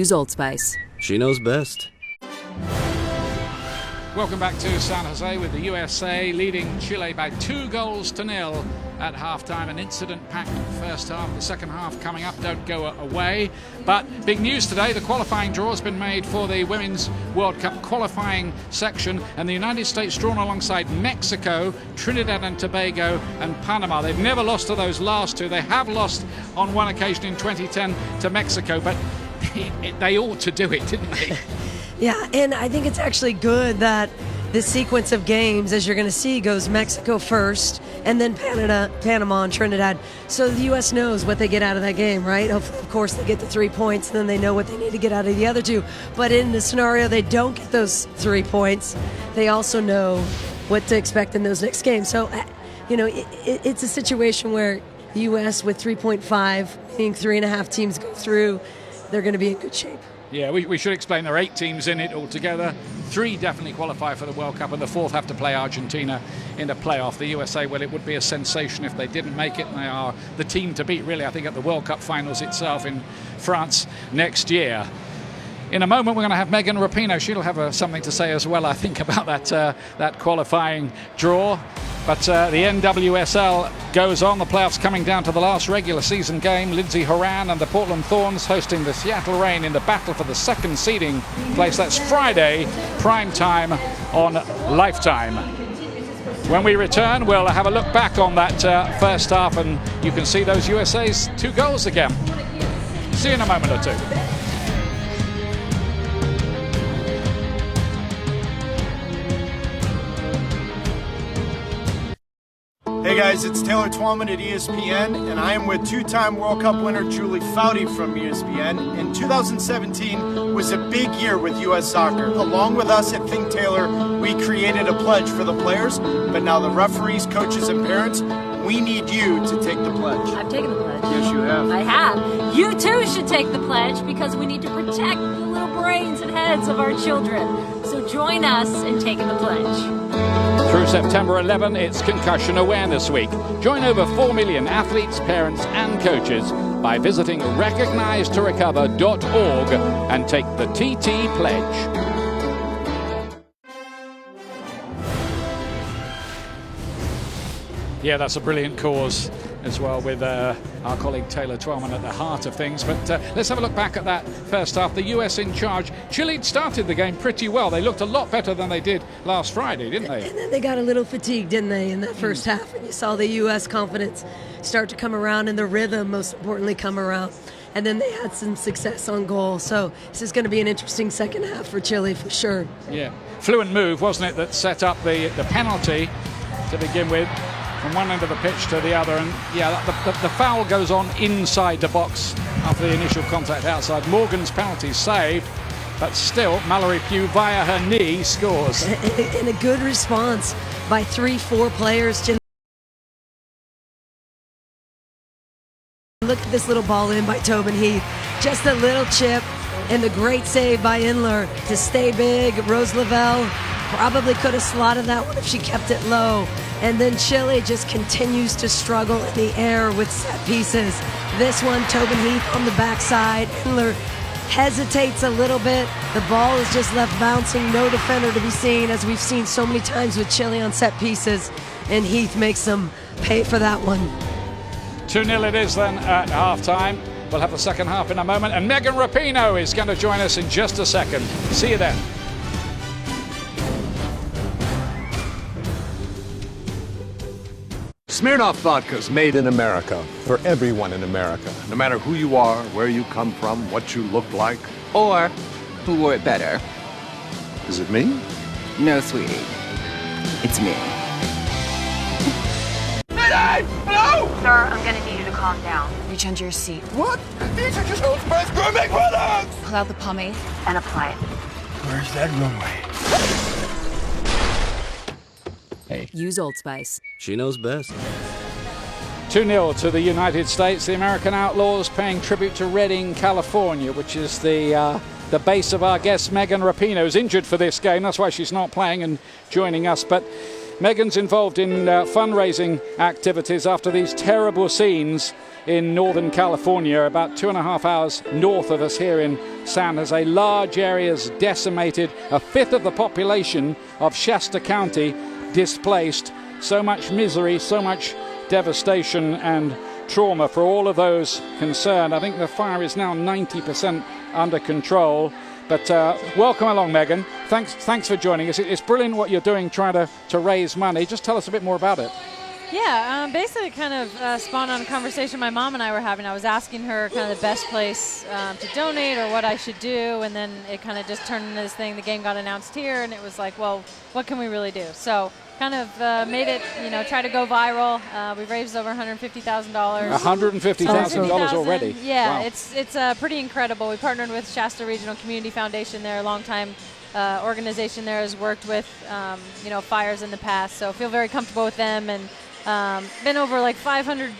Use Old Spice. She knows best. Welcome back to San Jose with the USA leading Chile by 2-0 at halftime. An incident-packed first half. The second half coming up. Don't go away. But big news today. The qualifying draw has been made for the Women's World Cup qualifying section, and the United States drawn alongside Mexico, Trinidad and Tobago and Panama. They've never lost to those last two. They have lost on one occasion in 2010 to Mexico, but they ought to do it, didn't they? Yeah, and I think it's actually good that this sequence of games, as you're going to see, goes Mexico first, and then Panama, and Trinidad. So the U.S. knows what they get out of that game, right? Of course, they get the 3 points, and then they know what they need to get out of the other two. But in the scenario they don't get those 3 points, they also know what to expect in those next games. So, it's a situation where the U.S. with 3.5, meaning 3.5 teams go through, they're going to be in good shape. Yeah, we should explain there are 8 teams in it altogether. 3 definitely qualify for the World Cup, and the 4th have to play Argentina in the playoff. The USA, well, it would be a sensation if they didn't make it, and they are the team to beat, really, I think, at the World Cup finals itself in France next year. In a moment, we're going to have Megan Rapinoe. She'll have something to say as well, I think, about that qualifying draw. But the NWSL goes on. The playoffs coming down to the last regular season game. Lindsay Horan and the Portland Thorns hosting the Seattle Reign in the battle for the second seeding place. That's Friday, prime time on Lifetime. When we return, we'll have a look back on that first half, and you can see those USA's 2 goals again. See you in a moment or two. Hey guys, it's Taylor Twellman at ESPN, and I am with 2-time World Cup winner Julie Foudy from ESPN. And 2017 was a big year with U.S. Soccer. Along with us at Think Taylor, we created a pledge for the players, but now the referees, coaches, and parents, we need you to take the pledge. I've taken the pledge. Yes, you have. I have. You too should take the pledge, because we need to protect the little brains and heads of our children. So join us in taking the pledge. Through September 11, it's Concussion Awareness Week. Join over 4 million athletes, parents and coaches by visiting recognizetorecover.org and take the TT Pledge. Yeah, that's a brilliant cause as well, with our colleague Taylor Twellman at the heart of things. But let's have a look back at that first half. The US in charge. Chile started the game pretty well. They looked a lot better than they did last Friday, didn't they? And then they got a little fatigued, didn't they, in that first half? And you saw the US confidence start to come around, and the rhythm, most importantly, come around. And then they had some success on goal. So this is going to be an interesting second half for Chile for sure. Yeah. Fluent move, wasn't it, that set up the penalty to begin with, from one end of the pitch to the other. And yeah, the foul goes on inside the box after the initial contact outside. Morgan's penalty saved, but still Mallory Pugh via her knee scores. And a good response by 3-4 players. Look at this little ball in by Tobin Heath. Just a little chip, and the great save by Inler to stay big. Rose Lavelle probably could have slotted that one if she kept it low. And then Chile just continues to struggle in the air with set pieces. This one, Tobin Heath on the backside. Inler hesitates a little bit. The ball is just left bouncing. No defender to be seen, as we've seen so many times with Chile on set pieces. And Heath makes them pay for that one. 2-0 it is then at halftime. We'll have the second half in a moment. And Megan Rapinoe is going to join us in just a second. See you then. Smirnoff Vodka's made in America for everyone in America. No matter who you are, where you come from, what you look like. Or who wore it better. Is it me? No, sweetie. It's me. Hello! Sir, I'm gonna need you to calm down. Reach under your seat. What? These are just Old Spice gourmet products! Pull out the pomade. And apply it. Where's that runway? Hey. Use Old Spice. She knows best. 2-0 to the United States. The American Outlaws paying tribute to Redding, California, which is the base of our guest Megan Rapinoe. Is injured for this game. That's why she's not playing and joining us. But Megan's involved in fundraising activities after these terrible scenes in Northern California, about 2.5 hours north of us here in San Jose. Large areas decimated, a fifth of the population of Shasta County displaced. So much misery, so much devastation and trauma for all of those concerned. I think the fire is now 90% under control. But welcome along, Megan. Thanks for joining us. It's brilliant what you're doing, trying to raise money. Just tell us a bit more about it. Yeah, basically kind of spawned on a conversation my mom and I were having. I was asking her kind of the best place to donate or what I should do, and then it kind of just turned into this thing. The game got announced here, and it was like, well, what can we really do? So kind of made it, try to go viral. We've raised over $150,000. $150,000 already? Yeah, wow. it's pretty incredible. We partnered with Shasta Regional Community Foundation there, a long-time organization there, has worked with, fires in the past. So feel very comfortable with them, and been over like 500,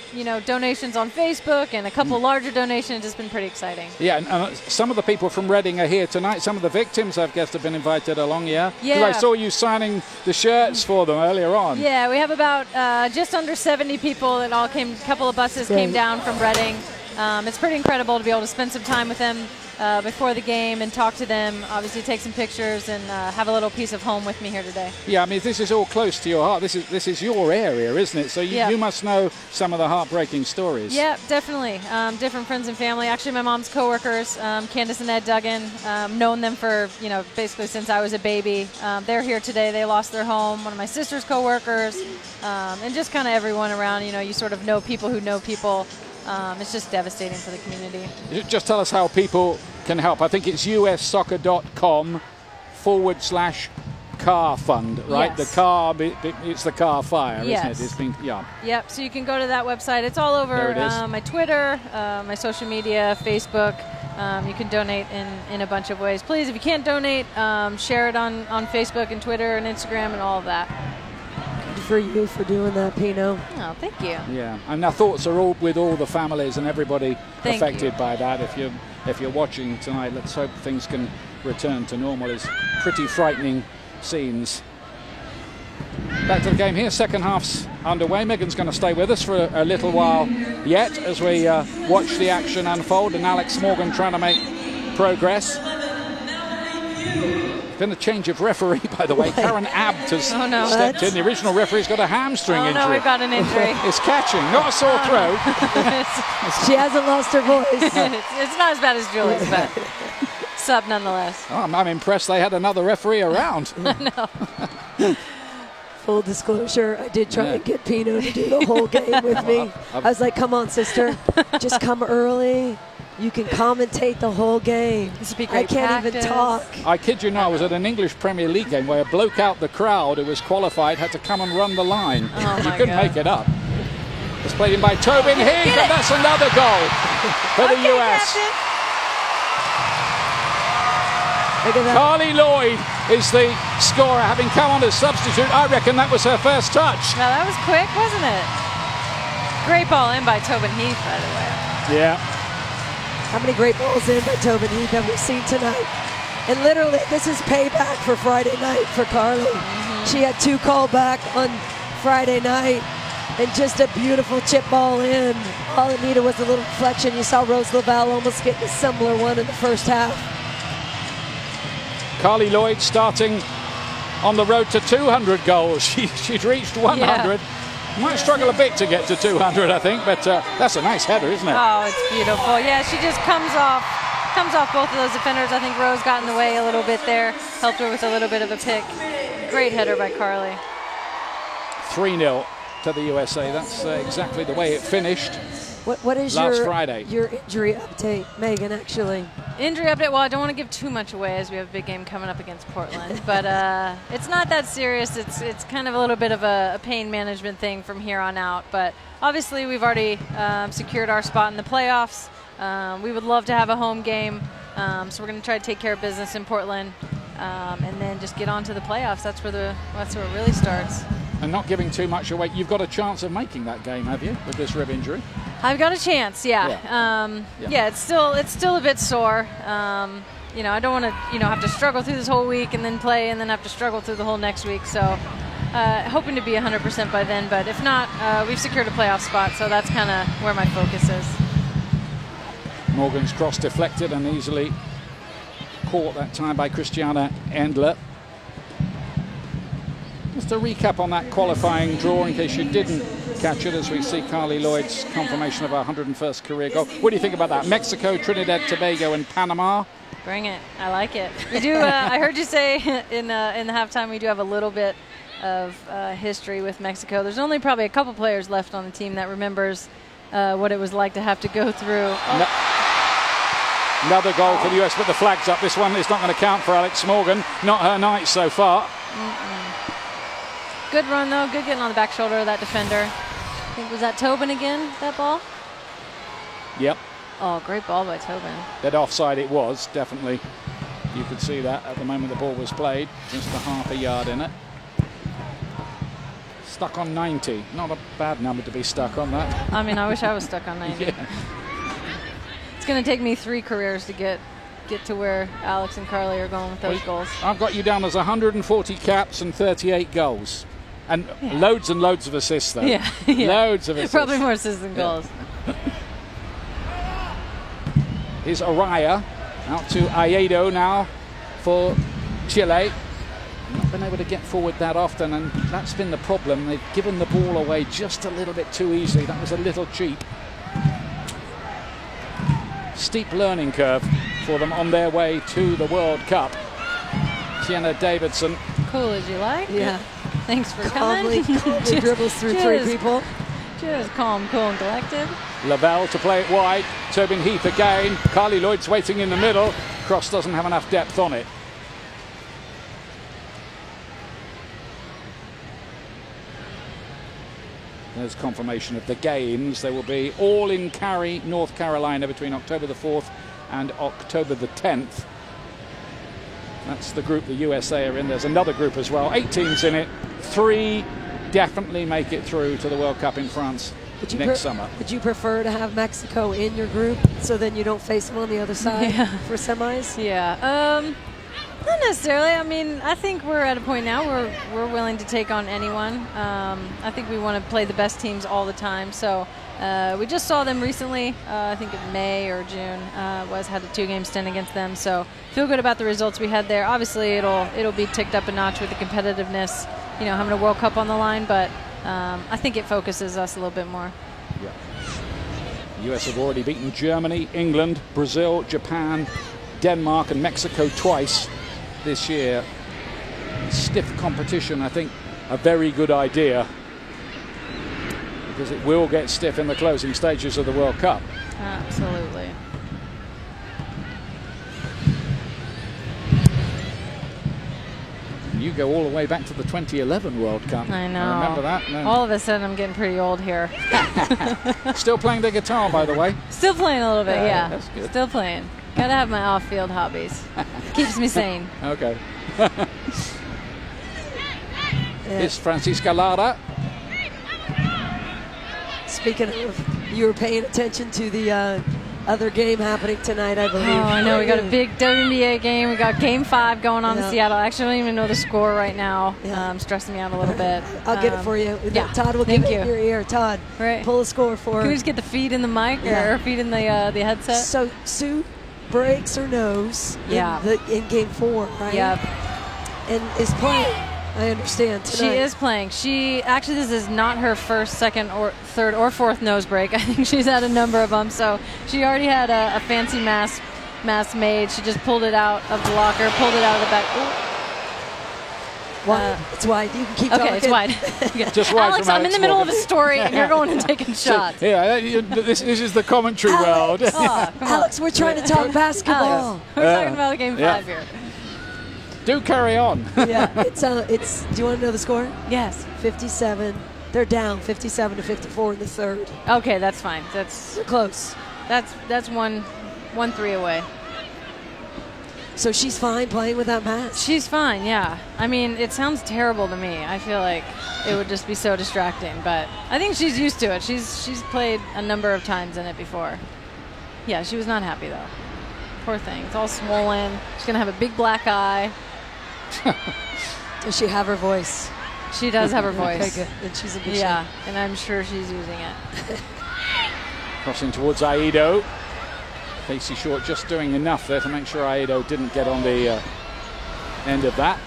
donations on Facebook and a couple larger donations. It's been pretty exciting. Yeah, and some of the people from Reading are here tonight. Some of the victims, I guess, have been invited along, yeah? Yeah. 'Cause I saw you signing the shirts for them earlier on. Yeah, we have about just under 70 people that all came, a couple of buses came down from Reading. It's pretty incredible to be able to spend some time with them before the game and talk to them, obviously take some pictures, and have a little piece of home with me here today. Yeah, I mean, this is all close to your heart. This is your area, isn't it? So you must know some of the heartbreaking stories. Yeah, definitely. Different friends and family. Actually, my mom's coworkers, Candace and Ed Duggan, known them for, basically since I was a baby. They're here today. They lost their home. One of my sister's coworkers, and just kind of everyone around. You sort of know people who know people. It's just devastating for the community. Just tell us how people can help. I think it's ussoccer.com/car fund, right? Yes. The car, it's the car fire, yes. isn't it? It's been, yeah. Yep, so you can go to that website. It's all over There it is. My Twitter, my social media, Facebook. You can donate in a bunch of ways. Please, if you can't donate, share it on Facebook and Twitter and Instagram and all of that. For you for doing that, Pino. Oh, thank you. Yeah, and our thoughts are all with all the families and everybody Thank affected you. by that. If you're watching tonight, let's hope things can return to normal. It's pretty frightening scenes. Back to the game here. Second half's underway. Megan's going to stay with us for a little while yet as we watch the action unfold, and Alex Morgan trying to make progress. Been a change of referee, by the way. Karen Abt has stepped in. The original referee's got a hamstring injury. Oh, no, we've got an injury. It's catching, not a sore throat. She hasn't lost her voice. It's not as bad as Julie's, but sub nonetheless. Oh, I'm impressed they had another referee around. No. Full disclosure, I did try and get Pino to do the whole game with me. I was like, come on, sister, just come early. You can commentate the whole game. This would be great I can't practice. even talk. I kid you not, I was at an English Premier League game where a bloke out the crowd who was qualified had to come and run the line. Oh, You my couldn't God. make it up. It's played in by Tobin Heath, and that's another goal for the US. Look at that. Carly Lloyd is the scorer, having come on as substitute. I reckon that was her first touch. Now, that was quick, wasn't it? Great ball in by Tobin Heath, by the way. Yeah. How many great balls in by Tobin Heath have we seen tonight? And literally, this is payback for Friday night for Carly. Mm-hmm. She had 2 called back on Friday night, and just a beautiful chip ball in. All it needed was a little deflection. You saw Rose Lavelle almost get a similar one in the first half. Carly Lloyd starting on the road to 200 goals. She'd reached 100. Might struggle a bit to get to 200, I think, but that's a nice header, isn't it? Oh, it's beautiful. Yeah, she just comes off both of those defenders. I think Rose got in the way a little bit there, helped her with a little bit of a pick. Great header by Carly. 3-0 to the USA. That's exactly the way it finished. What is last Friday. your injury update, Megan, actually? Injury update, well, I don't want to give too much away as we have a big game coming up against Portland, but it's not that serious. It's kind of a little bit of a pain management thing from here on out, but obviously we've already secured our spot in the playoffs. We would love to have a home game, so we're going to try to take care of business in Portland and then just get on to the playoffs. That's where it really starts. And not giving too much away, you've got a chance of making that game, have you, with this rib injury? I've got a chance, yeah. It's still a bit sore. I don't want to, have to struggle through this whole week and then play and then have to struggle through the whole next week. So hoping to be 100% by then, but if not, we've secured a playoff spot, so that's kind of where my focus is. Morgan's cross deflected and easily caught that time by Christiana Endler. Just a recap on that qualifying draw in case you didn't catch it, as we see Carly Lloyd's confirmation of her 101st career goal. What do you think about that? Mexico, Trinidad, Tobago and Panama. Bring it. I like it. We do. I heard you say in the halftime we do have a little bit of history with Mexico. There's only probably a couple players left on the team that remembers what it was like to have to go through. Another goal for the US, but the flag's up. This one is not going to count for Alex Morgan. Not her night so far. Good run, though. Good getting on the back shoulder of that defender. I think, was that Tobin again, that ball? Yep. Oh, great ball by Tobin. That offside it was, definitely. You could see that at the moment the ball was played. Just a half a yard in it. Stuck on 90. Not a bad number to be stuck on that. I mean, I wish I was stuck on 90. Yeah. It's going to take me 3 careers to get to where Alex and Carly are going with those goals. I've got you down as 140 caps and 38 goals. And loads of assists, though. Yeah. Loads of assists. Probably more assists than goals. Here's Araya out to Ayedo now for Chile. Not been able to get forward that often, and that's been the problem. They've given the ball away just a little bit too easily. That was a little cheap. Steep learning curve for them on their way to the World Cup. Tiana Davidson. Cool as you like. Yeah. Thanks for Calmly coming. dribbles through 3 people. Just calm, cool, and collected. Lavelle to play it wide. Tobin Heath again. Carly Lloyd's waiting in the middle. Cross doesn't have enough depth on it. There's confirmation of the games. They will be all in Cary, North Carolina between October the 4th and October the 10th. That's the group the USA are in. There's another group as well. 8 teams in it. 3 definitely make it through to the World Cup in France next summer. Would you prefer to have Mexico in your group so then you don't face them on the other side for semis? Yeah. Not necessarily. I mean, I think we're at a point now where we're willing to take on anyone. I think we want to play the best teams all the time. So we just saw them recently. I think in May or June had a 2-game stint against them. So feel good about the results we had there. Obviously, it'll be ticked up a notch with the competitiveness. You know, having a World Cup on the line, but I think it focuses us a little bit more. Yeah. The US have already beaten Germany, England, Brazil, Japan, Denmark, and Mexico twice this year. Stiff competition, I think, a very good idea, because it will get stiff in the closing stages of the World Cup. Absolutely. You go all the way back to the 2011 World Cup. I know. I remember that. No. All of a sudden, I'm getting pretty old here. Still playing the guitar, by the way. Still playing a little bit, yeah. That's good. Still playing. Gotta have my off-field hobbies. Keeps me sane. Okay. It's Francisca Lara. Speaking of, you were paying attention to the other game happening tonight, I believe. Oh, I know. We got a big WNBA game. We got Game 5 going on in Seattle. I actually don't even know the score right now. Stressing me out a little bit. I'll get it for you. Yeah. Todd will give it in your ear. Todd, pull a score for Can we just get the feed in the mic or feed in the headset? So, Sue breaks her nose in Game 4, right? Yep. And is playing. I understand tonight. She is playing. This is not her first, second, or third, or fourth nose break. I think she's had a number of them. So she already had a fancy mask made. She just pulled it out of the locker, pulled it out of the back. Wide. It's wide. You can keep talking. Okay, it's wide. Just wide. Alex, I'm in the middle of a story, and you're going and taking shots. This is the commentary world. Alex, we're trying to talk basketball. Alex, we're talking about Game 5 here. Do carry on. It's. Do you want to know the score? Yes. 57. They're down 57-54 in the third. Okay, that's fine. We're close. That's 1-3 away. So she's fine playing with that mask? She's fine, yeah. I mean, it sounds terrible to me. I feel like it would just be so distracting, but I think she's used to it. She's played a number of times in it before. Yeah, she was not happy, though. Poor thing. It's all swollen. She's going to have a big black eye. Does she have her voice? She does have her voice. Okay, good. And she's a good Yeah, shape. and I'm sure she's using it. Crossing towards Aido. Casey Short just doing enough there to make sure Aido didn't get on the end of that.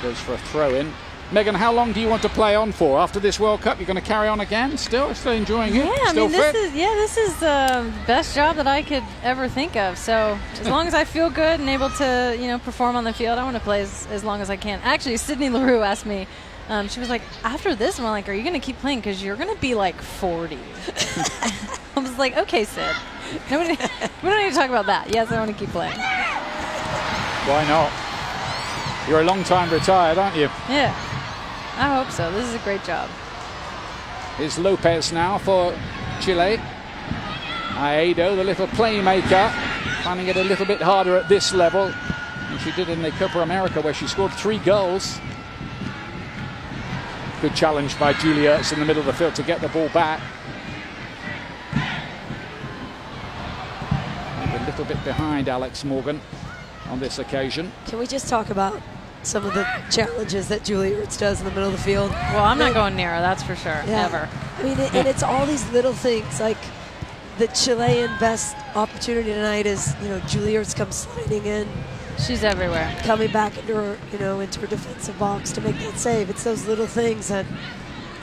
Goes for a throw in. Megan, how long do you want to play on for after this World Cup? You're going to carry on again? Still enjoying it? Yeah, Still fit? this is the best job that I could ever think of. So as long as I feel good and able to, perform on the field, I want to play as long as I can. Actually, Sydney LaRue asked me. She was like, after this, I'm like, are you going to keep playing? Because you're going to be like 40. I was like, okay, Sid. We don't need to talk about that. Yes, I want to keep playing. Why not? You're a long time retired, aren't you? Yeah, I hope so. This is a great job. Here's Lopez now for Chile. Aido, the little playmaker, finding it a little bit harder at this level than she did in the Copa America, where she scored 3 goals. Good challenge by Julia Ertz in the middle of the field to get the ball back. And a little bit behind Alex Morgan on this occasion. Can we just talk about some of the challenges that Julia Ertz does in the middle of the field? Well, I'm not going near her, that's for sure. Yeah. Never. I mean, and it's all these little things. Like the Chilean best opportunity tonight is, Julia Ertz comes sliding in. She's everywhere. Coming back into her, into her defensive box to make that save. It's those little things that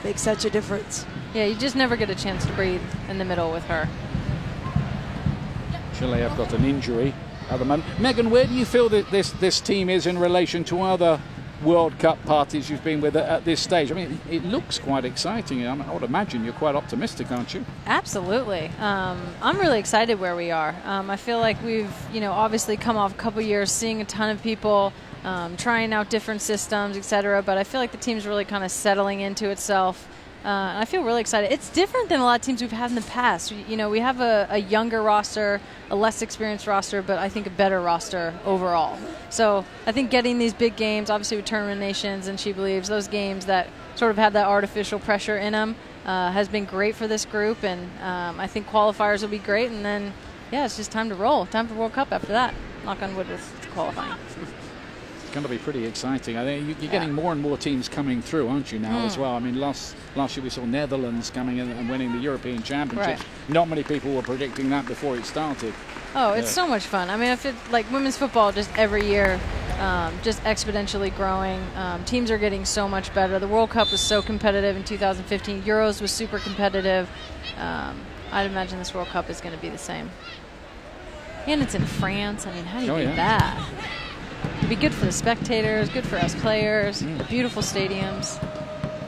make such a difference. Yeah, you just never get a chance to breathe in the middle with her. Chile have got an injury at the moment. Megan, where do you feel that this team is in relation to other World Cup parties you've been with at this stage? I mean, it looks quite exciting. I would imagine you're quite optimistic, aren't you? Absolutely. I'm really excited where we are. I feel like we've, obviously come off a couple years seeing a ton of people trying out different systems, etc. But I feel like the team's really kind of settling into itself. And I feel really excited. It's different than a lot of teams we've had in the past. We have a younger roster, a less experienced roster, but I think a better roster overall. So I think getting these big games, obviously with Tournament Nations and She Believes, those games that sort of have that artificial pressure in them, has been great for this group. And I think qualifiers will be great. And then, it's just time to roll. Time for World Cup after that. Knock on wood with qualifying. It's going to be pretty exciting. I think you're getting more and more teams coming through, aren't you, now as well? I mean, last year we saw Netherlands coming in and winning the European Championships. Right. Not many people were predicting that before it started. Oh, it's so much fun. I mean, if it like women's football, just every year, just exponentially growing. Teams are getting so much better. The World Cup was so competitive in 2015. Euros was super competitive. I'd imagine this World Cup is going to be the same. And it's in France. I mean, how do you beat that? It'd be good for the spectators, good for us players, the beautiful stadiums.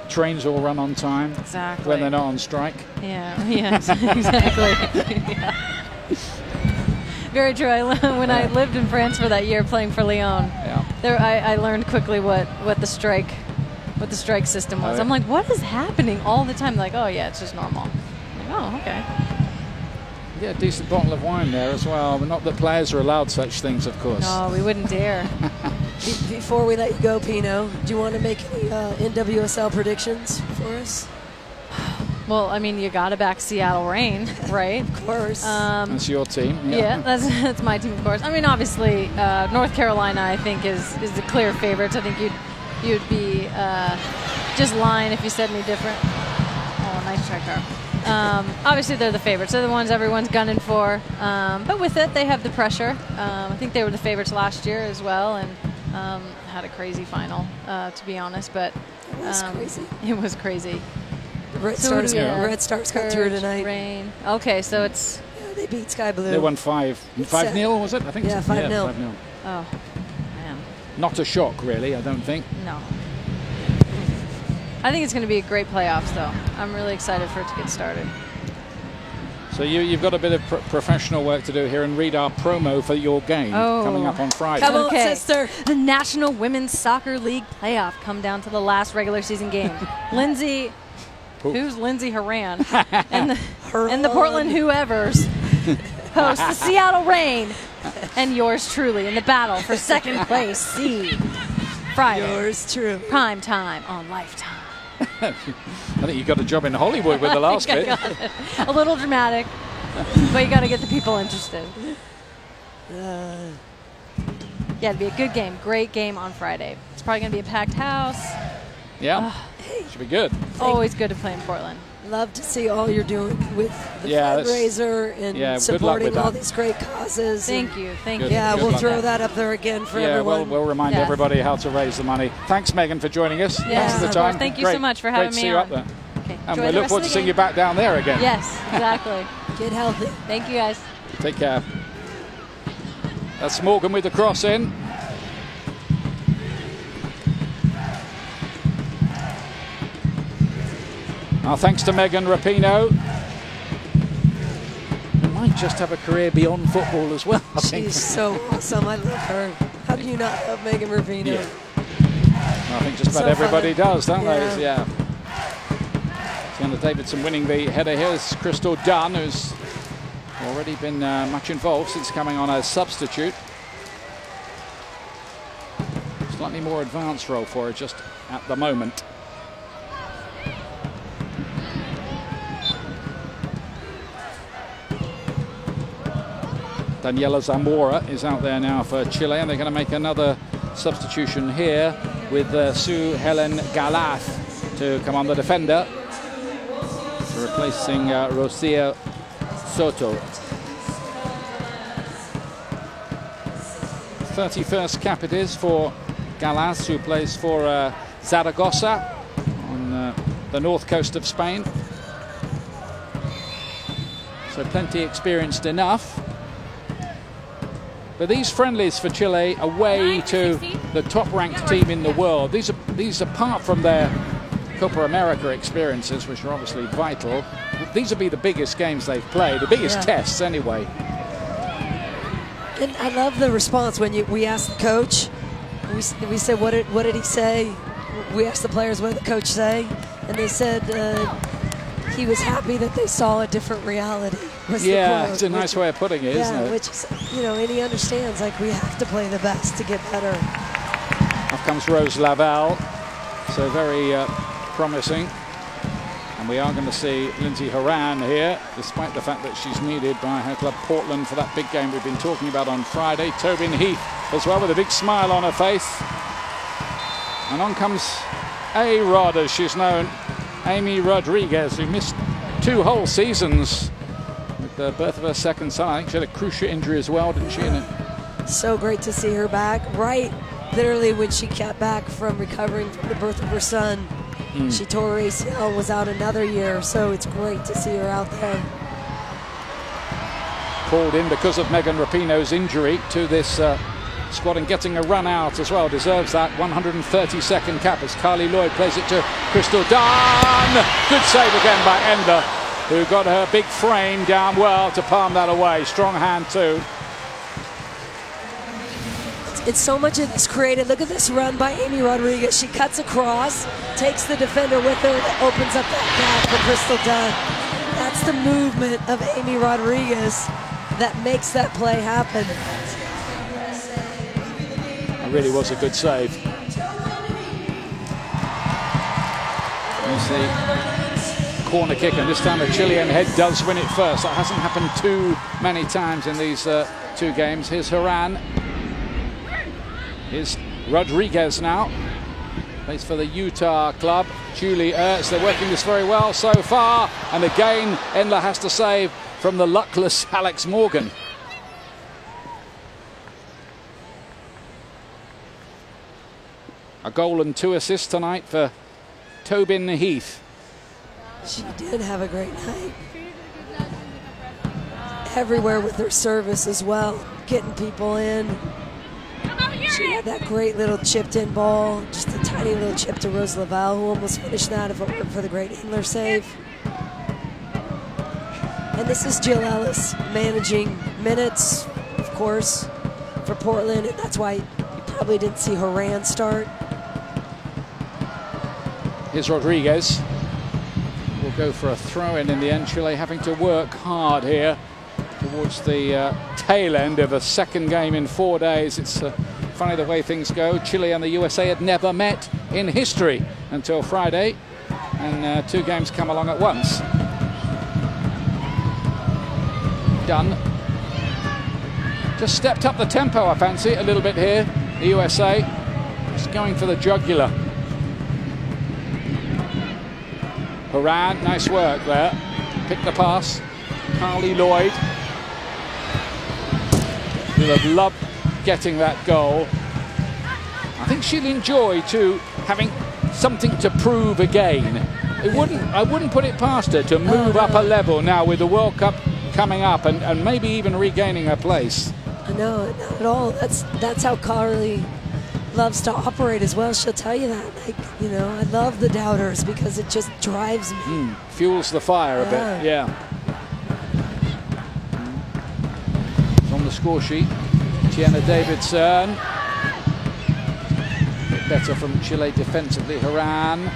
Trains all run on time. Exactly. When they're not on strike. Yeah, yes, exactly. Yeah. Very true. When I lived in France for that year playing for Lyon, I learned quickly what the strike system was. I'm like, what is happening all the time? Like, oh yeah, it's just normal. I'm like, oh, okay. Yeah, a decent bottle of wine there as well. But not that players are allowed such things, of course. No, we wouldn't dare. Before we let you go, Pino, do you want to make any NWSL predictions for us? Well, I mean, you got to back Seattle Reign, right? Of course. That's your team. Yeah, that's my team, of course. I mean, obviously, North Carolina, I think, is the clear favorites. I think you'd be just lying if you said any different. Oh, nice try, Carl. Obviously, they're the favorites. They're the ones everyone's gunning for. But with it, they have the pressure. I think they were the favorites last year as well, and had a crazy final, to be honest. But it was crazy. It was crazy. The Red Stars got through tonight. Rain. Okay, so it's... Yeah, they beat Sky Blue. They won 5-0, was it? I think. Yeah, 5-0. 5-0. Oh, man. Not a shock, really, I don't think. No. I think it's going to be a great playoffs, though. I'm really excited for it to get started. So you've got a bit of professional work to do here and read our promo for your game coming up on Friday. Come on, sister. The National Women's Soccer League playoff come down to the last regular season game. Lindsay, who's Lindsay Horan, and the Portland Whoever's host the Seattle Reign, and yours truly in the battle for second place seed. Friday. Yours truly. Prime time on Lifetime. I think you got a job in Hollywood with the last bit. A little dramatic, but you got to get the people interested. Yeah, it'll be a good game. Great game on Friday. It's probably going to be a packed house. Yeah, should be good. Always good to play in Portland. Love to see all you're doing with the fundraiser and supporting all these great causes. Thank you. Thank you. Yeah, we'll throw that up there again for everyone. We'll remind everybody how to raise the money. Thanks, Megan, for joining us. Yes, most of the time. Thank you so much for having me on. Great to see you up there. Okay. And we look forward to seeing you back down there again. Yes, exactly. Get healthy. Thank you, guys. Take care. That's Morgan with the cross in. Our thanks to Megan Rapinoe. Who might just have a career beyond football as well, I think. She's so awesome. I love her. How do you not love Megan Rapinoe? Yeah. I think just about everybody does, don't they? Yeah. Sienna Davidson winning the header. Here's Crystal Dunn, who's already been much involved since coming on as substitute. Slightly more advanced role for her just at the moment. Daniela Zamora is out there now for Chile, and they're going to make another substitution here with Sue Helen Galaz to come on the defender, replacing Rocio Soto. 31st cap it is for Galaz, who plays for Zaragoza on the north coast of Spain. So plenty experienced enough. But these friendlies for Chile away to the top-ranked team in the world. These apart from their Copa America experiences, which are obviously vital. These will be the biggest games they've played, the biggest tests anyway. And I love the response when we asked the coach. We said, what did he say? We asked the players, what did the coach say? And they said he was happy that they saw a different reality. Yeah, it's a nice way of putting it, isn't it? Which is, and he understands, like, we have to play the best to get better. Off comes Rose Laval, so very promising. And we are going to see Lindsay Horan here, despite the fact that she's needed by her club Portland for that big game we've been talking about on Friday. Tobin Heath as well, with a big smile on her face. And on comes A-Rod, as she's known, Amy Rodriguez, who missed 2 whole seasons with the birth of her second son. I think she had a cruciate injury as well, didn't she? So great to see her back, right literally when she got back from recovering from the birth of her son. She tore her ACL and was out another year, so it's great to see her out there. Called in because of Megan Rapinoe's injury to this squad, and getting a run out as well. Deserves that 132nd cap as Carly Lloyd plays it to Crystal Dunn. Good save again by Ender, who got her big frame down well to palm that away. Strong hand too. It's so much of this created. Look at this run by Amy Rodriguez. She cuts across, takes the defender with her, and opens up that gap for Crystal Dunn. That's the movement of Amy Rodriguez that makes that play happen. It really was a good save. There's the corner kick, and this time the Chilean head does win it first. That hasn't happened too many times in these 2 games. Here's Horan. Here's Rodriguez now. Plays for the Utah club. Julie Ertz. They're working this very well so far. And again, Endler has to save from the luckless Alex Morgan. A goal and 2 assists tonight for Tobin Heath. She did have a great night. Everywhere with her service as well, getting people in. She had that great little chipped in ball, just a tiny little chip to Rose Laval, who almost finished that if it weren't for the great Engler save. And this is Jill Ellis managing minutes, of course, for Portland, and that's why you probably didn't see Horan start. Here's Rodriguez. We'll go for a throw-in the end. Chile having to work hard here towards the tail end of a second game in 4 days. It's funny the way things go. Chile and the USA had never met in history until Friday, and 2 games come along at once. Just stepped up the tempo, I fancy, a little bit here. The USA just going for the jugular. Horan, nice work there. Pick the pass. Carly Lloyd. She'll have loved getting that goal. I think she'll enjoy too having something to prove again. I wouldn't put it past her to move up a level now with the World Cup coming up and maybe even regaining her place. No, not at all. That's how Carly loves to operate as well. She'll tell you that. Like, you know, I love the doubters because it just drives me. Fuels the fire a bit, yeah. It's on the score sheet. Tiana Davidson. A bit better from Chile defensively. Horan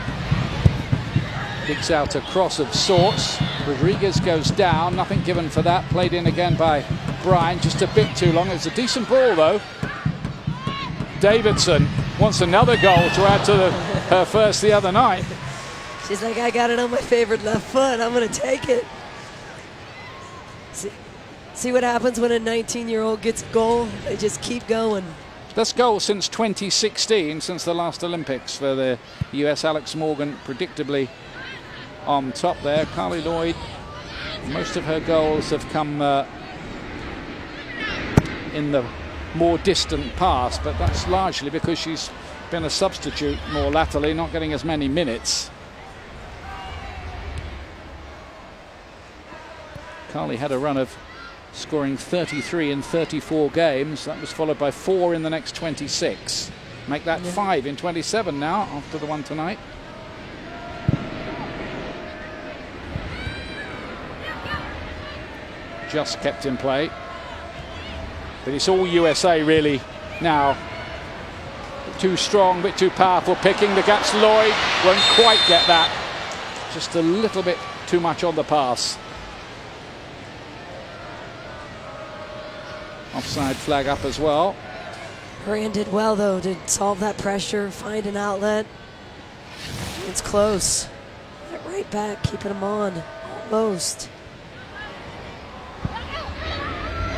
digs out a cross of sorts. Rodriguez goes down. Nothing given for that. Played in again by Bryan. Just a bit too long. It's a decent ball, though. Davidson wants another goal to add to her first the other night. She's like, I got it on my favorite left foot. I'm going to take it. See what happens when a 19-year-old gets a goal? They just keep going. Best goal since 2016, since the last Olympics for the US. Alex Morgan predictably on top there. Carly Lloyd, most of her goals have come in the more distant past, but that's largely because she's been a substitute more latterly, not getting as many minutes. Carly had a run of scoring 33 in 34 games. That was followed by 4 in the next 26. Make that 5 in 27 now after the one tonight. Just kept in play. But it's all USA really now. Too strong, bit too powerful. Picking the gaps. Lloyd won't quite get that. Just a little bit too much on the pass. Offside flag up as well. Horan did well, though, to solve that pressure, find an outlet. It's close. That right back, keeping him on. Almost.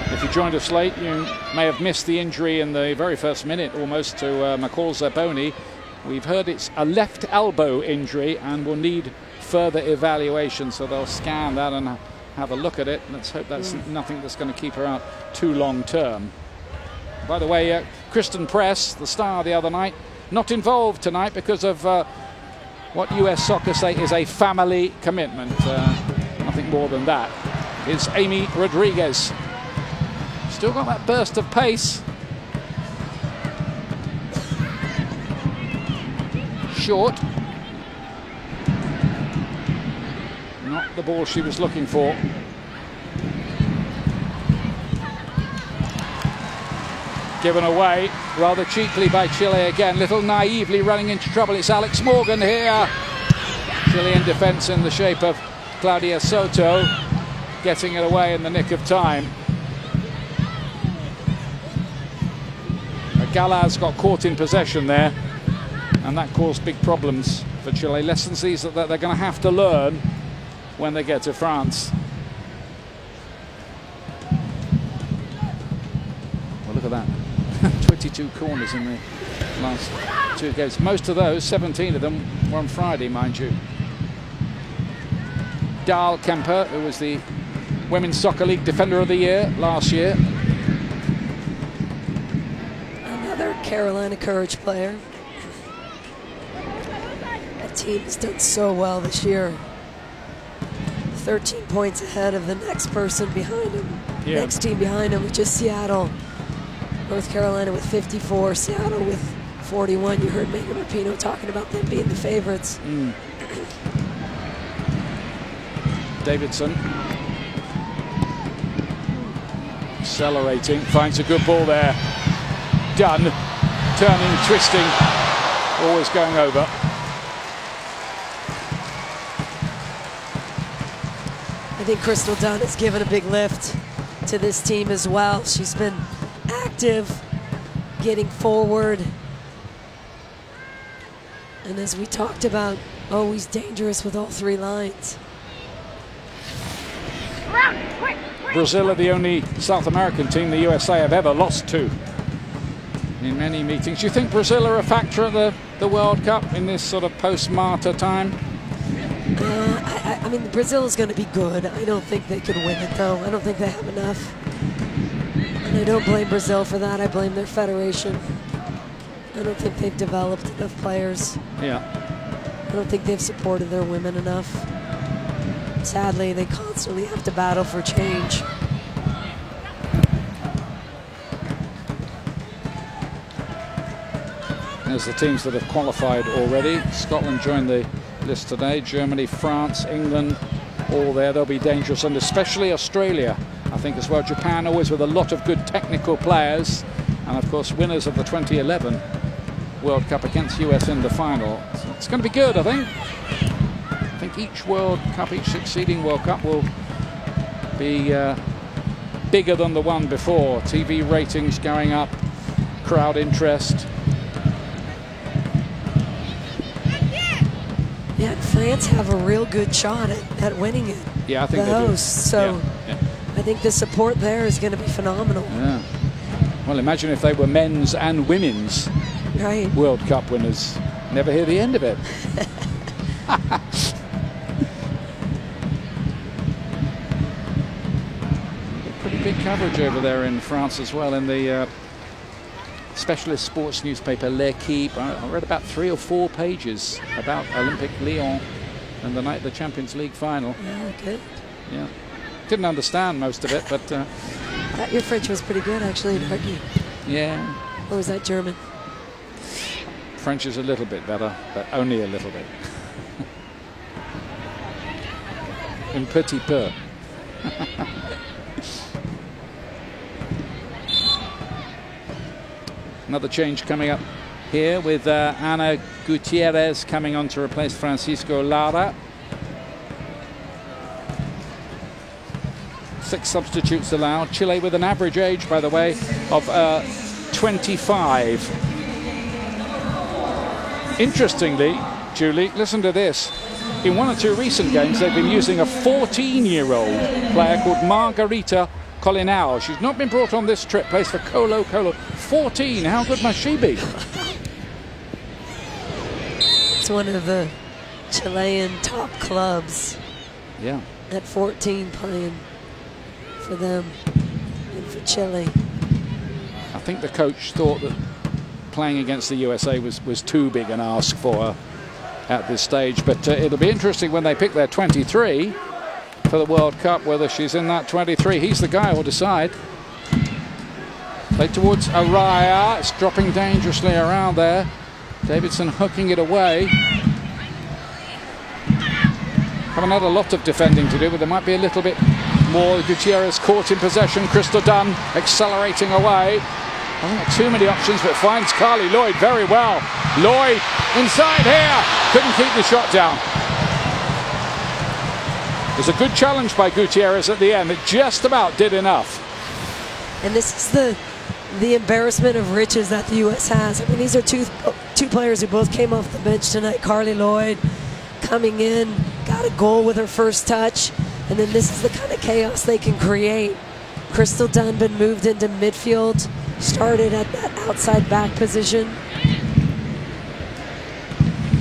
If you joined us late, you may have missed the injury in the very first minute almost to McCall Zerboni. We've heard it's a left elbow injury and will need further evaluation, so they'll scan that and have a look at it. Let's hope that's nothing that's going to keep her out too long term. By the way, Kristen Press, the star the other night, not involved tonight because of what US Soccer say is a family commitment. Nothing more than that. Is Amy Rodriguez. Still got that burst of pace. Short. Not the ball she was looking for. Given away rather cheaply by Chile again. Little naively running into trouble. It's Alex Morgan here. Chilean defence in the shape of Claudia Soto getting it away in the nick of time. Galaz got caught in possession there, and that caused big problems for Chile. Lessons these that they're going to have to learn when they get to France. Well, look at that. 22 corners in the last 2 games. Most of those, 17 of them, were on Friday, mind you. Dahl Kemper, who was the Women's Soccer League Defender of the Year last year. Carolina Courage player. That team has done so well this year. 13 points ahead of the next person behind him. Yeah. Next team behind him, which is Seattle. North Carolina with 54, Seattle with 41. You heard Megan Rapinoe talking about them being the favorites. Davidson. Accelerating, finds a good ball there. Dunn. Turning, twisting, always going over. I think Crystal Dunn has given a big lift to this team as well. She's been active, getting forward. And as we talked about, always dangerous with all 3 lines. Brazil are the only South American team the USA have ever lost to in many meetings. Do you think Brazil are a factor at the World Cup in this sort of post-Marta time? I mean, Brazil is going to be good. I don't think they can win it, though. I don't think they have enough. And I don't blame Brazil for that. I blame their federation. I don't think they've developed enough players. Yeah. I don't think they've supported their women enough. Sadly, they constantly have to battle for change. There's the teams that have qualified already. Scotland joined the list today. Germany, France, England, all there. They'll be dangerous, and especially Australia, I think, as well. Japan, always with a lot of good technical players. And, of course, winners of the 2011 World Cup against US in the final. So it's going to be good, I think. I think each World Cup, each succeeding World Cup will be bigger than the one before. TV ratings going up, crowd interest. Yeah, and France have a real good shot at winning it. Yeah, I think the they hosts. do. So yeah. I think the support there is going to be phenomenal. Yeah. Well, imagine if they were men's and women's World Cup winners. Never hear the end of it. Pretty big coverage over there in France as well, in the specialist sports newspaper L'Equipe. I read about 3 or 4 pages about Olympique Lyon and the night of the Champions League final. Yeah, good. Yeah. Didn't understand most of it, but... thought your French was pretty good, actually, in hockey. Yeah. Or was that German? French is a little bit better, but only a little bit. Un petit peu. Another change coming up here with Ana Gutierrez coming on to replace Francisco Lara. 6 substitutes allowed. Chile with an average age, by the way, of 25. Interestingly, Julie, listen to this. In 1 or 2 recent games, they've been using a 14-year-old player called Margarita Colinao. She's not been brought on this trip, plays for Colo Colo. 14, how good must she be? It's one of the Chilean top clubs. Yeah. At 14 playing for them and for Chile. I think the coach thought that playing against the USA was too big an ask for her at this stage, but it'll be interesting when they pick their 23 for the World Cup, whether she's in that 23. He's the guy who'll decide. Play towards Araya. It's dropping dangerously around there. Davidson hooking it away. Haven't had a lot of defending to do, but there might be a little bit more. Gutierrez caught in possession. Crystal Dunn accelerating away. I don't have too many options, but finds Carly Lloyd very well. Lloyd inside here. Couldn't keep the shot down. It was a good challenge by Gutierrez at the end. It just about did enough. And this is the embarrassment of riches that the U.S. has. I mean, these are two players who both came off the bench tonight. Carly Lloyd coming in, got a goal with her first touch, and then this is the kind of chaos they can create. Crystal Dunn been moved into midfield, started at that outside back position.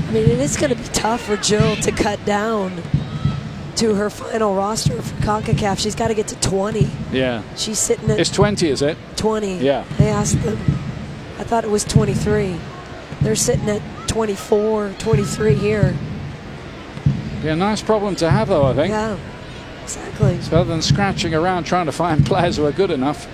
I mean, it is going to be tough for Jill to cut down to her final roster for CONCACAF. She's got to get to 20. Yeah. She's sitting at... It's 20, is it? 20. Yeah. They asked them. I thought it was 23. They're sitting at 24, 23 here. Yeah, nice problem to have, though, I think. Yeah, exactly. It's better than scratching around trying to find players who are good enough.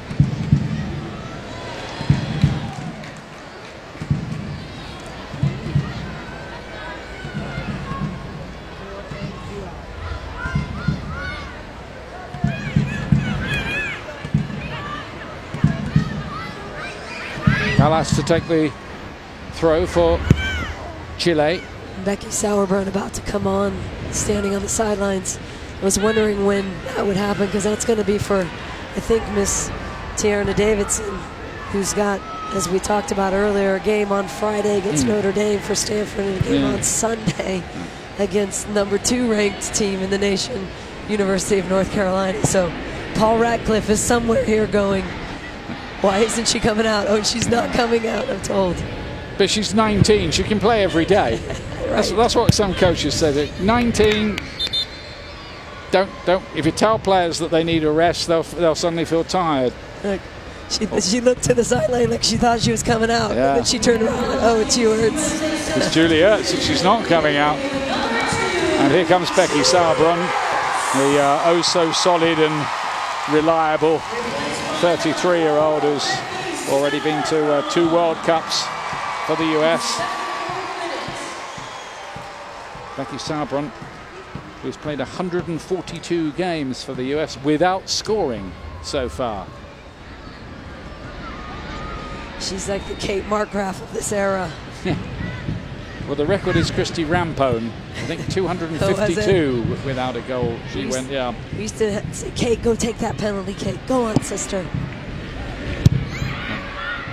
Callas to take the throw for Chile. Becky Sauerbrunn about to come on, standing on the sidelines. I was wondering when that would happen, because that's going to be for, I think, Miss Tierna Davidson, who's got, as we talked about earlier, a game on Friday against Notre Dame for Stanford, and a game on Sunday against number 2 ranked team in the nation, University of North Carolina. So Paul Ratcliffe is somewhere here going, why isn't she coming out? Oh, she's not coming out, I'm told. But she's 19. She can play every day. Right. That's what some coaches said. 19. Don't. If you tell players that they need a rest, they'll suddenly feel tired. Look, she looked to the sideline like she thought she was coming out. Yeah. And then she turned around and went, oh, it's you, Ertz. It's Julie Ertz. She's not coming out. And here comes Becky Sauerbrunn, the oh-so-solid and reliable 33-year-old who's already been to 2 World Cups for the US. Becky Sauerbrunn, who's played 142 games for the US without scoring so far. She's like the Kate Markgraf of this era. Well, the record is Christy Rampone. I think 252 without a goal. She went, yeah. We used to say, Kate, go take that penalty, Kate. Go on, sister.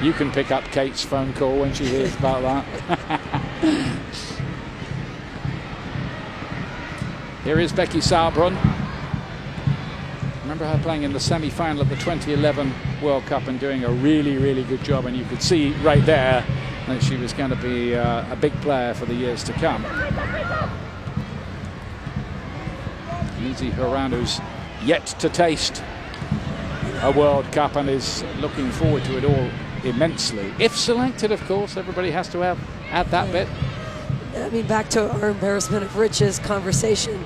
You can pick up Kate's phone call when she hears about that. Here is Becky Sauerbrunn. Remember her playing in the semi-final of the 2011 World Cup and doing a really, really good job. And you could see right there that she was going to be a big player for the years to come. Lizzie Horan, who's yet to taste a World Cup and is looking forward to it all immensely. If selected, of course, everybody has to add that bit. I mean, back to our embarrassment of riches conversation.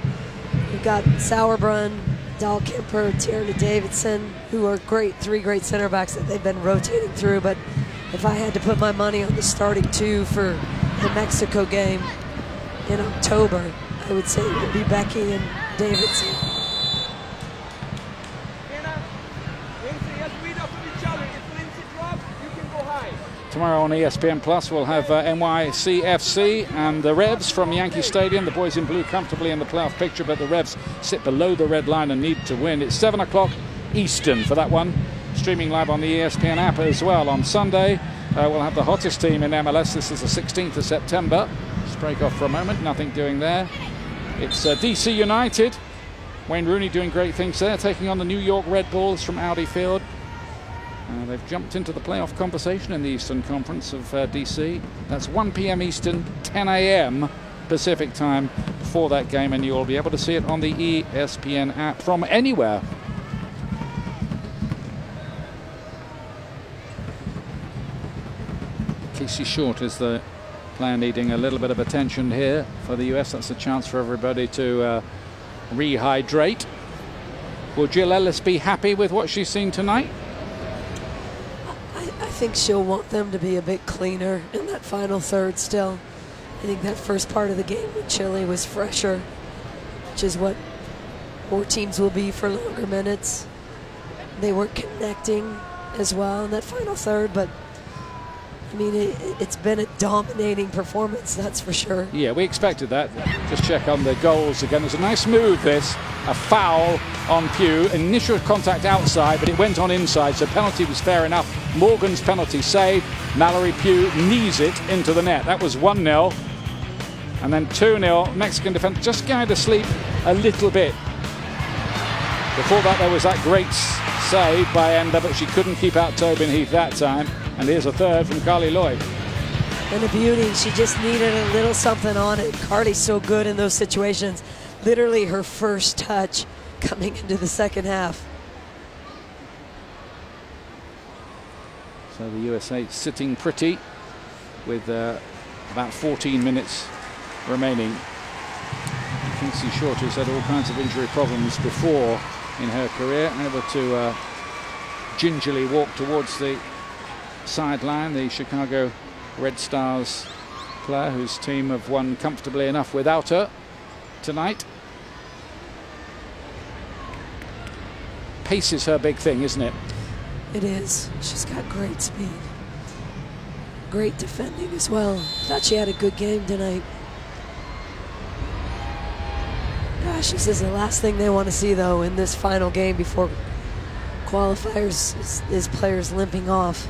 We've got Sauerbrunn, Dahl Kemper, Tierna Davidson, who are great, 3 great center backs that they've been rotating through. But if I had to put my money on the starting 2 for the Mexico game in October, I would say it would be Becky and Davidson. Tomorrow on ESPN Plus, we'll have NYCFC and the Revs from Yankee Stadium. The boys in blue comfortably in the playoff picture, but the Revs sit below the red line and need to win. It's 7 o'clock Eastern for that one. Streaming live on the ESPN app as well. On Sunday, we'll have the hottest team in MLS. This is the 16th of September. Let's break off for a moment. Nothing doing there. It's DC United. Wayne Rooney doing great things there, taking on the New York Red Bulls from Audi Field. They've jumped into the playoff conversation in the Eastern Conference of DC. That's 1 p.m. Eastern, 10 a.m. Pacific time for that game, and you'll be able to see it on the ESPN app from anywhere. Casey Short is the player needing a little bit of attention here for the US. That's a chance for everybody to rehydrate. Will Jill Ellis be happy with what she's seen tonight? I think she'll want them to be a bit cleaner in that final third still. I think that first part of the game with Chile was fresher, which is what more teams will be for longer minutes. They weren't connecting as well in that final third, but I mean, it's been a dominating performance, that's for sure. Yeah, we expected that. Just check on the goals again. There's a nice move, this. A foul on Pugh. Initial contact outside, but it went on inside, so penalty was fair enough. Morgan's penalty saved. Mallory Pugh knees it into the net. That was 1-0. And then 2-0. Mexican defense just going to sleep a little bit. Before that, there was that great save by Ender, but she couldn't keep out Tobin Heath that time. And here's a third from Carly Lloyd. And a beauty. She just needed a little something on it. Carly's so good in those situations. Literally her first touch coming into the second half. So the USA sitting pretty with about 14 minutes remaining. Casey Short, who's had all kinds of injury problems before in her career, able to gingerly walk towards the sideline. The Chicago Red Stars player whose team have won comfortably enough without her tonight. Pace is her big thing, isn't it? It is. She's got great speed. Great defending as well. Thought she had a good game tonight. Gosh, this is the last thing they want to see, though, in this final game before qualifiers is players limping off.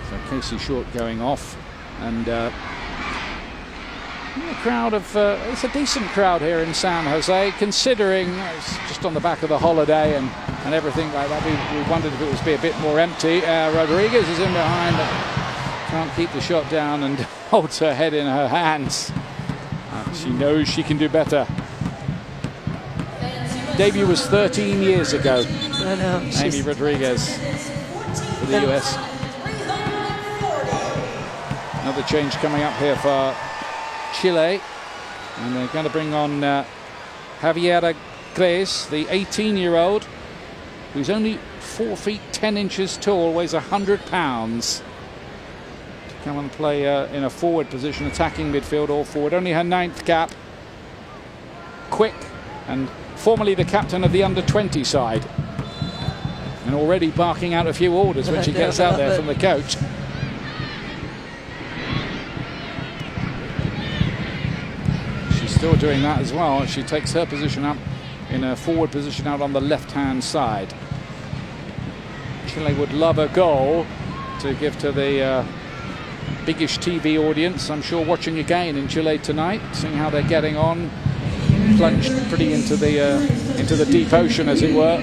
So Casey Short going off, and A crowd of it's a decent crowd here in San Jose, considering it's just on the back of the holiday and everything like that. We wondered if it would be a bit more empty. Rodriguez is in behind, but can't keep the shot down and holds her head in her hands. She knows she can do better. Debut was 13 years ago. I know. Amy Rodriguez for the US. Another change coming up here for Chile, and they're going to bring on Javiera Gres, the 18-year-old, who's only 4 feet 10 inches tall, weighs 100 pounds. To come and play in a forward position, attacking midfield, all forward. Only her 9th cap. Quick, and formerly the captain of the under-20 side. And already barking out a few orders when she gets out there from the coach. Still doing that as well. She takes her position up in a forward position out on the left-hand side. Chile would love a goal to give to the biggish TV audience, I'm sure, watching again in Chile tonight, seeing how they're getting on. Plunged pretty into the deep ocean, as it were.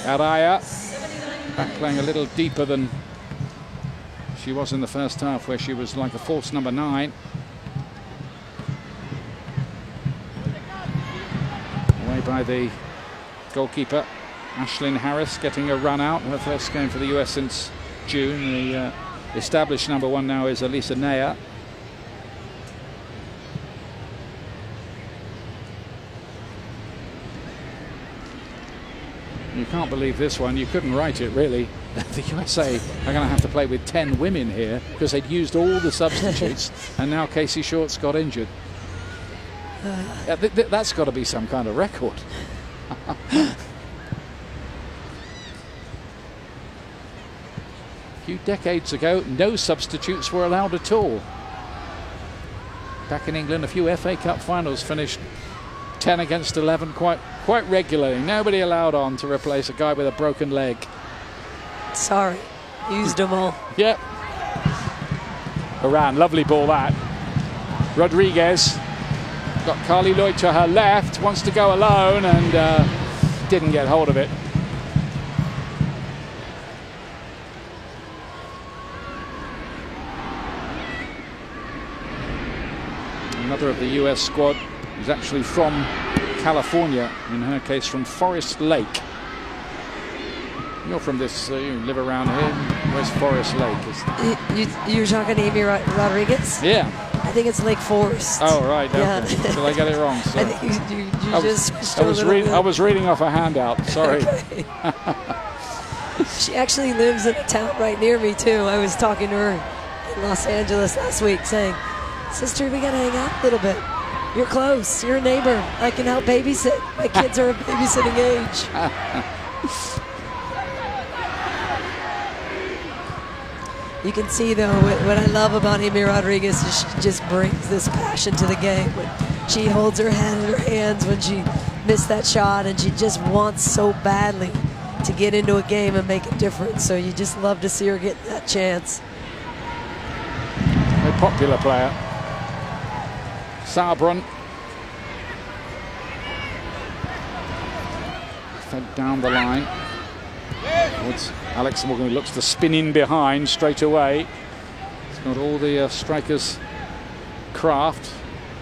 Araya back playing a little deeper than she was in the first half, where she was like a false number 9. Away by the goalkeeper, Ashlyn Harris, getting a run out. Her first game for the US since June. The established number 1 now is Elisa Nea. You can't believe this one. You couldn't write it, really. The USA are going to have to play with 10 women here because they'd used all the substitutes, and now Casey Short's got injured. That's got to be some kind of record. A few decades ago, no substitutes were allowed at all. Back in England, a few FA Cup finals finished 10 against 11 quite regularly. Nobody allowed on to replace a guy with a broken leg. Sorry, used them all. Yep. Iran, lovely ball that. Rodriguez got Carly Lloyd to her left, wants to go alone and didn't get hold of it. Another of the US squad is actually from California, in her case from Forest Lake. You're from this, you live around here. Where's Forest Lake? You're talking to Amy Rodriguez? Yeah. I think it's Lake Forest. Oh, right. Yeah. Okay. Did I get it wrong? I think you just switched a little bit. I was reading off a handout. Sorry. She actually lives in a town right near me, too. I was talking to her in Los Angeles last week saying, "Sister, we got to hang out a little bit. You're close. You're a neighbor. I can help babysit. My kids are of babysitting age." You can see, though, what I love about Amy Rodriguez is she just brings this passion to the game. When she holds her head in her hands when she missed that shot, and she just wants so badly to get into a game and make a difference. So you just love to see her get that chance. A popular player. Sabron. Fed down the line. Towards Alex Morgan, who looks to spin in behind straight away. He's got all the strikers' craft.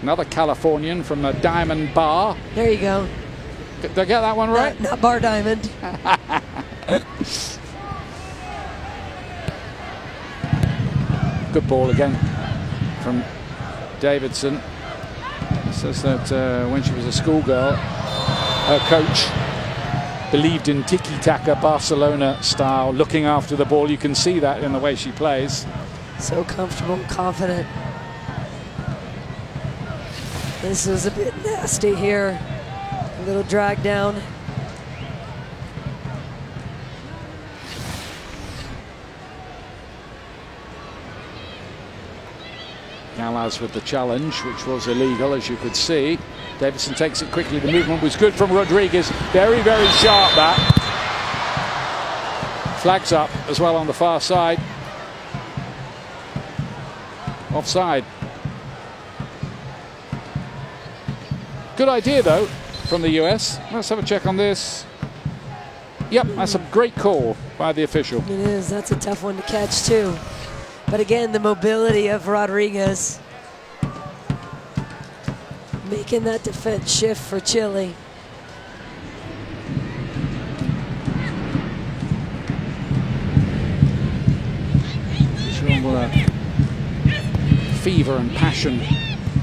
Another Californian from a Diamond Bar. There you go. Did I get that one right? Not Bar Diamond. Good ball again from Davidson. He says that when she was a schoolgirl, her coach believed in tiki-taka Barcelona style, looking after the ball. You can see that in the way she plays. So comfortable, confident. This was a bit nasty here. A little drag down. Galaz with the challenge, which was illegal, as you could see. Davidson takes it quickly. The movement was good from Rodriguez. Very, very sharp that. Flags up as well on the far side. offside. Good idea, though, from the US. Let's have a check on this. Yep, that's a great call by the official. It is. That's a tough one to catch, too. But again, the mobility of Rodriguez making that defense shift for Chile. Fever and passion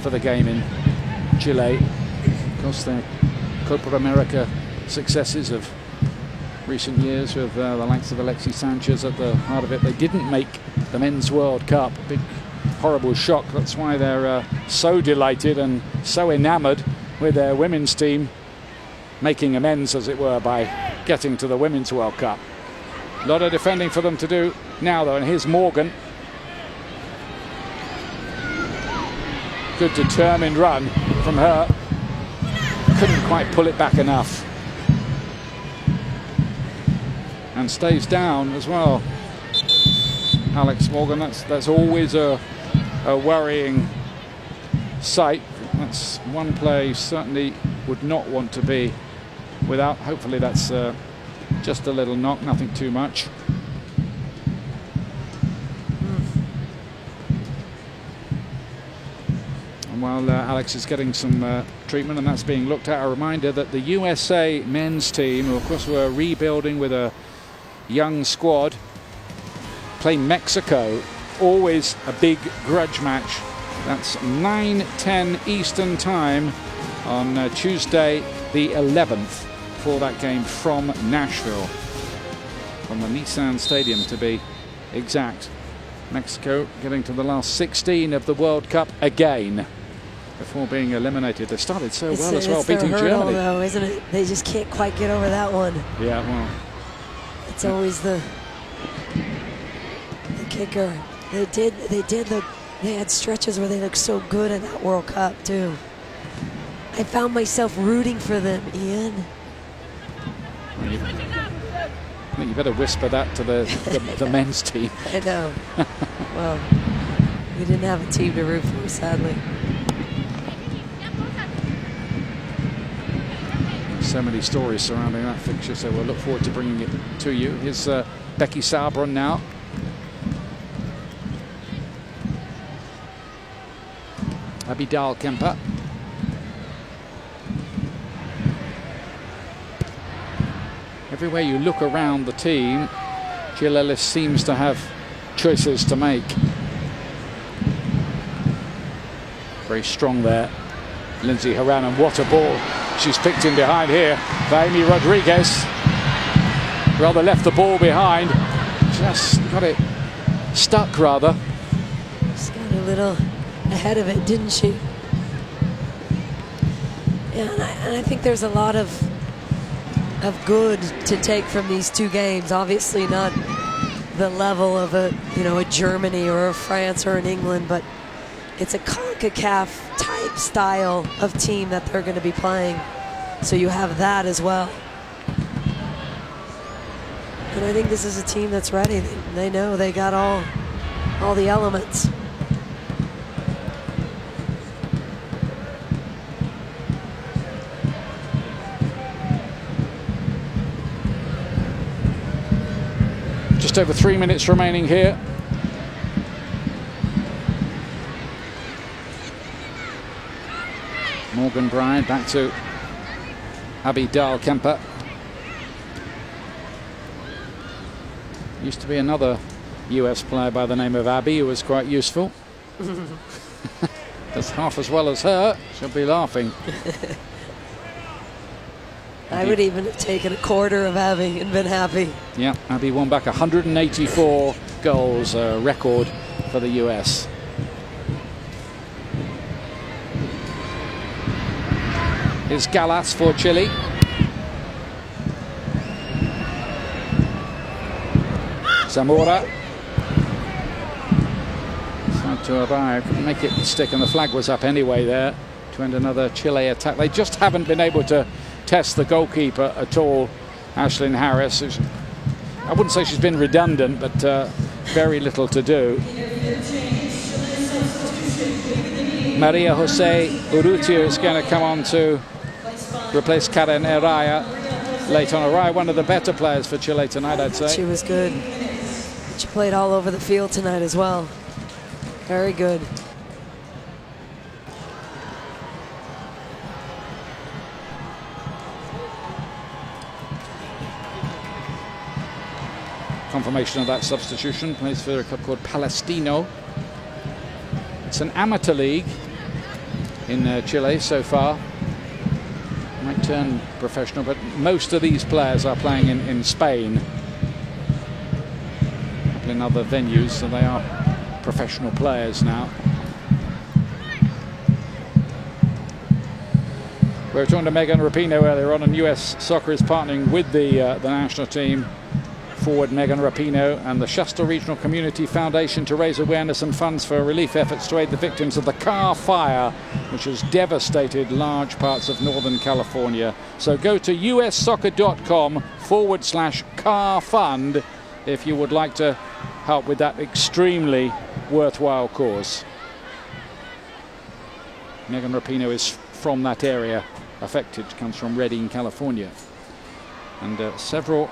for the game in Chile. Of course, their Copa America successes of recent years with the likes of Alexis Sanchez at the heart of it. They didn't make the Men's World Cup. Big, horrible shock. That's why they're so delighted and so enamored with their women's team making amends, as it were, by getting to the Women's World Cup. A lot of defending for them to do now, though, and here's Morgan. Good determined run from her. Couldn't quite pull it back enough. And stays down as well. Alex Morgan, that's always a worrying sight. That's one play certainly would not want to be without. Hopefully that's just a little knock, nothing too much. And while Alex is getting some treatment and that's being looked at, a reminder that the USA men's team, who of course were rebuilding with a young squad, play Mexico. Always a big grudge match. That's 9:10 Eastern time on Tuesday the 11th for that game from Nashville, from the Nissan Stadium to be exact. Mexico getting to the last 16 of the World Cup again before being eliminated. They started so well as well, beating Germany, though, isn't it? They just can't quite get over that one. Yeah, well, it's always the kicker. They had stretches where they looked so good in that World Cup too. I found myself rooting for them, Ian. I think you better whisper that to the men's team. I know. Well, we didn't have a team to root for, sadly. So many stories surrounding that fixture, so we'll look forward to bringing it to you. Here's Becky Sauerbrunn now. Abidal Kemper. Everywhere you look around the team, Jill Ellis seems to have choices to make. Very strong there. Lindsay Horan, and what a ball she's picked in behind here for Amy Rodriguez. Rather left the ball behind. Just got it stuck, rather. Just got a little ahead of it, didn't she? Yeah, and I think there's a lot of good to take from these two games. Obviously not the level of a Germany or a France or an England, but it's a CONCACAF type style of team that they're going to be playing. So you have that as well. And I think this is a team that's ready. They know they got all the elements. Just over 3 minutes remaining here. Morgan Bryant back to Abidal Kemper. Used to be another US player by the name of Abby who was quite useful. That's half as well as her. She'll be laughing. I would even have taken a quarter of Abby and been happy. Yeah, Abby won back 184 goals, a record for the US. Here's Gallas for Chile. Zamora. Tried to arrive, couldn't make it stick, and the flag was up anyway there to end another Chile attack. They just haven't been able to test the goalkeeper at all, Ashlyn Harris. I wouldn't say she's been redundant, but very little to do. Maria Jose Urrutia is going to come on to replace Karen Araya late on. Araya, one of the better players for Chile tonight, I'd say. She was good. She played all over the field tonight as well. Very good. Confirmation of that substitution. Plays for a club called Palestino. It's an amateur league in Chile so far. Might turn professional, but most of these players are playing in Spain. A couple in other venues, so they are professional players now. We were talking to Megan Rapinoe earlier on, and US Soccer is partnering with the national team. Forward Megan Rapinoe and the Shasta Regional Community Foundation to raise awareness and funds for relief efforts to aid the victims of the Car Fire, which has devastated large parts of Northern California. So go to ussoccer.com/car fund if you would like to help with that extremely worthwhile cause. Megan Rapinoe is from that area affected, comes from Redding, California. And several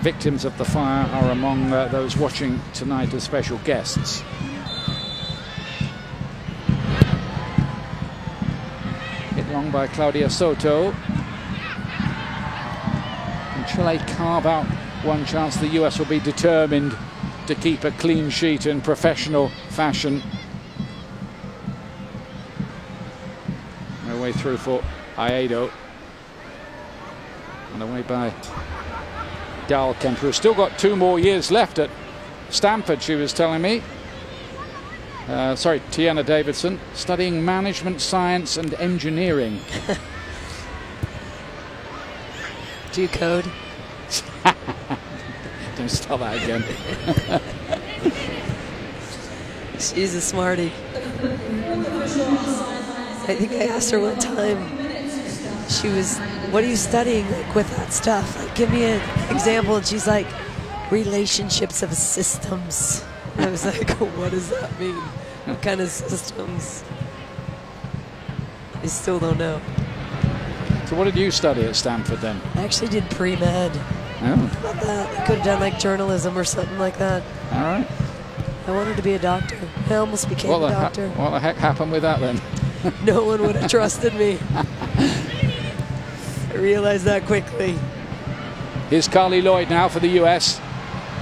victims of the fire are among those watching tonight as special guests. Hit long by Claudia Soto. And Chile carve out one chance. The US will be determined to keep a clean sheet in professional fashion. No way through for Aedo. And away by Dahlkemp, who's still got 2 more years left at Stanford, she was telling me. Sorry, Tiana Davidson, studying management science and engineering. Do you code? Don't start that again. She's a smarty. I think I asked her one time, she was, what are you studying with that stuff? Like, give me an example. And she's like, relationships of systems. I was like, what does that mean? What kind of systems? I still don't know. So what did you study at Stanford then? I actually did pre-med. Oh. About that. I could have done like journalism or something like that. All right. I wanted to be a doctor. I almost became a doctor. What the heck happened with that then? No one would have trusted me. I realized that quickly. Here's Carly Lloyd now for the US,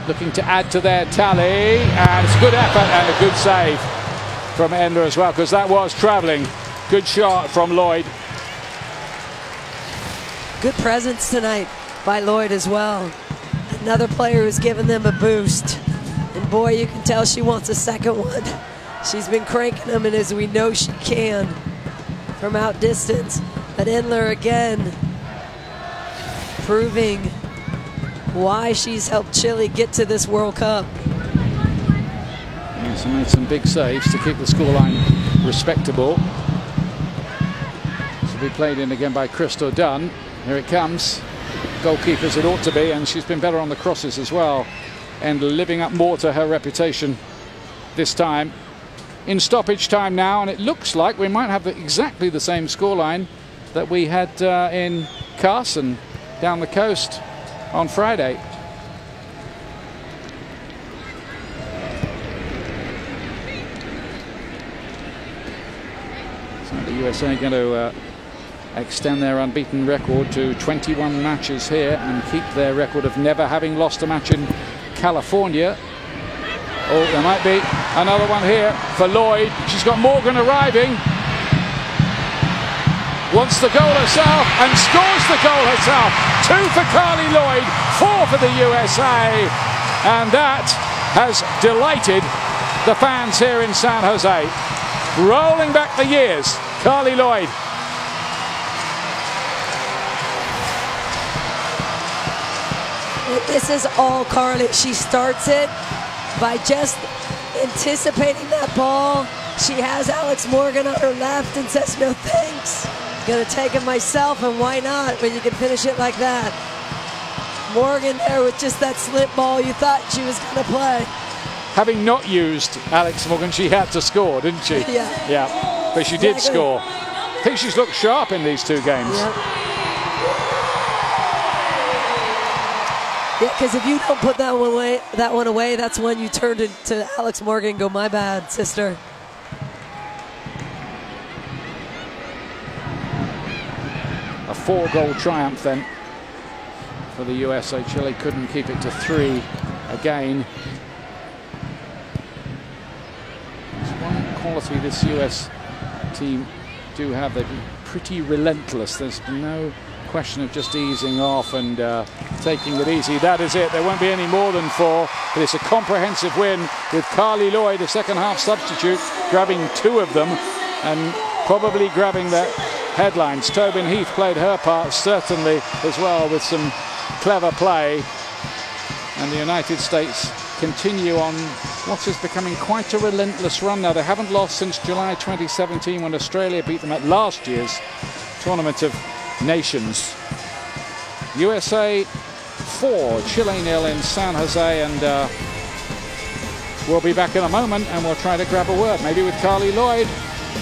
looking to add to their tally, and it's a good effort and a good save from Endler as well, because that was travelling. Good shot from Lloyd. Good presence tonight by Lloyd as well. Another player who's given them a boost. And boy, you can tell she wants a second one. She's been cranking them, and as we know she can from out distance. But Endler again proving why she's helped Chile get to this World Cup. Yes, made some big saves to keep the scoreline respectable. This will be played in again by Crystal Dunn. Here it comes. Goalkeeper as it ought to be, and she's been better on the crosses as well, and living up more to her reputation this time. In stoppage time now, and it looks like we might have exactly the same scoreline that we had in Carson down the coast on Friday. So the USA going to extend their unbeaten record to 21 matches here and keep their record of never having lost a match in California. Oh, there might be another one here for Lloyd. She's got Morgan arriving. Wants the goal herself and scores the goal herself. 2 for Carly Lloyd, 4 for the USA. And that has delighted the fans here in San Jose. Rolling back the years, Carly Lloyd. This is all Carly. She starts it by just anticipating that ball. She has Alex Morgan on her left and says, no thanks. Gonna take it myself, and why not when you can finish it like that? Morgan there with just that slip ball you thought she was gonna play. having not used Alex Morgan, she had to score, didn't she? Yeah. Yeah, but she did score. I think she's looked sharp in these 2 games. Yeah, because if you don't put that one away, that's when you turn to Alex Morgan and go, my bad, sister. A 4-goal triumph then for the USA. Chile couldn't keep it to 3 again. There's one quality this US team do have. They've been pretty relentless. There's no question of just easing off and taking it easy. That is it. There won't be any more than 4, but it's a comprehensive win with Carly Lloyd, a second-half substitute, grabbing 2 of them and probably grabbing the headlines. Tobin Heath played her part certainly as well with some clever play, and the United States continue on what is becoming quite a relentless run now. They haven't lost since July 2017 when Australia beat them at last year's Tournament of Nations. USA 4, Chile 0 in San Jose, and we'll be back in a moment and we'll try to grab a word, maybe with Carly Lloyd,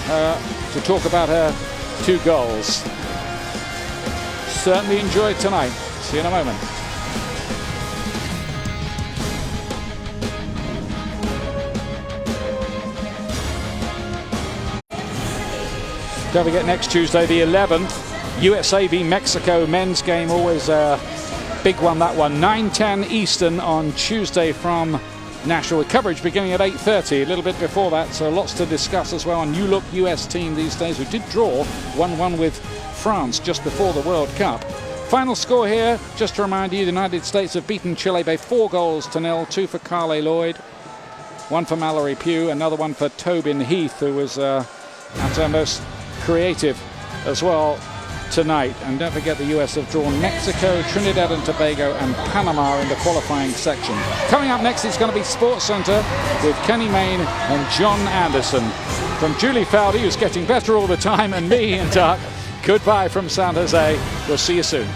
to talk about her 2 goals. Certainly enjoyed tonight. See you in a moment. Don't forget, next Tuesday, the 11th, USA v Mexico men's game, always a big one, that one. 9:10 Eastern on Tuesday from Nashville, with coverage beginning at 8:30, a little bit before that, so lots to discuss as well. A new look US team these days who did draw 1-1 with France just before the World Cup. Final score here, just to remind you, the United States have beaten Chile by 4-0, 2 for Carly Lloyd, 1 for Mallory Pugh, another one for Tobin Heath, who was at her most creative as well tonight. And don't forget, the US have drawn Mexico, Trinidad and Tobago and Panama in the qualifying section. Coming up next is going to be Sports Center with Kenny Mayne and John Anderson. From Julie Foudy, who's getting better all the time, and me, and Doug, goodbye from San Jose. We'll see you soon.